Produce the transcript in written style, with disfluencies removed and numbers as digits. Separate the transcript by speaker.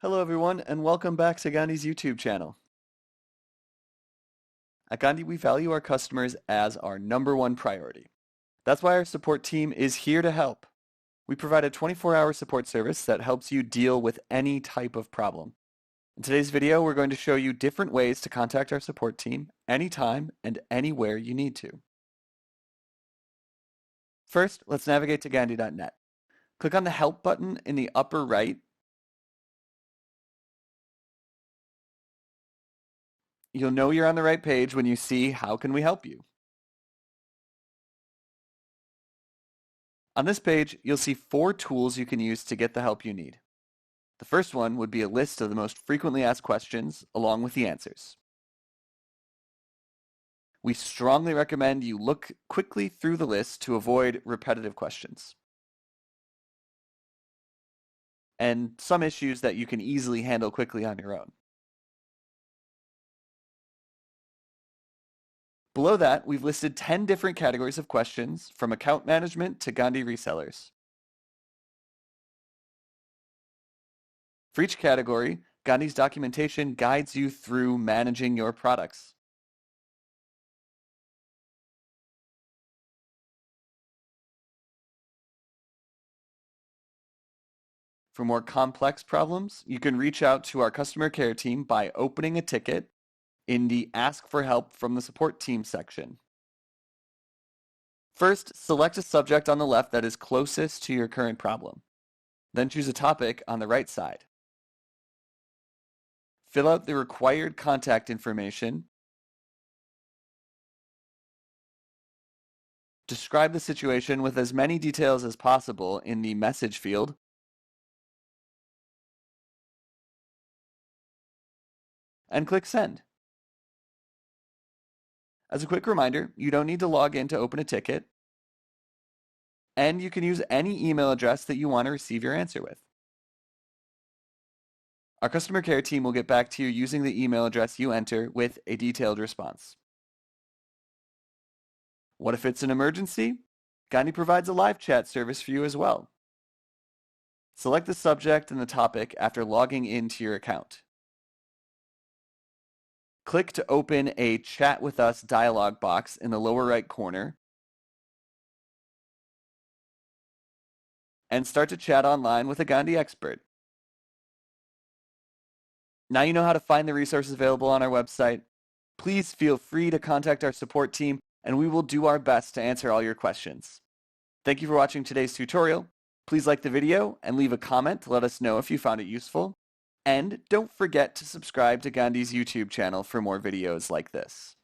Speaker 1: Hello everyone, and welcome back to Gandi's YouTube channel. At Gandi, we value our customers as our #1 priority. That's why our support team is here to help. We provide a 24-hour support service that helps you deal with any type of problem. In today's video, we're going to show you different ways to contact our support team anytime and anywhere you need to. First, let's navigate to Gandi.net. Click on the Help button in the upper right. You'll know you're on the right page when you see How Can We Help You? On this page, you'll see 4 tools you can use to get the help you need. The first one would be a list of the most frequently asked questions along with the answers. We strongly recommend you look quickly through the list to avoid repetitive questions and some issues that you can easily handle quickly on your own. Below that, we've listed 10 different categories of questions from account management to Gandi resellers. For each category, Gandi's documentation guides you through managing your products. For more complex problems, you can reach out to our customer care team by opening a ticket in the Ask for Help from the Support Team section. First, select a subject on the left that is closest to your current problem. Then choose a topic on the right side. Fill out the required contact information. Describe the situation with as many details as possible in the message field. And click Send. As a quick reminder, you don't need to log in to open a ticket, and you can use any email address that you want to receive your answer with. Our customer care team will get back to you using the email address you enter with a detailed response. What if it's an emergency? Gandi provides a live chat service for you as well. Select the subject and the topic after logging into your account. Click to open a Chat with Us dialog box in the lower right corner and start to chat online with a Gandi expert. Now you know how to find the resources available on our website. Please feel free to contact our support team, and we will do our best to answer all your questions. Thank you for watching today's tutorial. Please like the video and leave a comment to let us know if you found it useful. And don't forget to subscribe to Gandi's YouTube channel for more videos like this.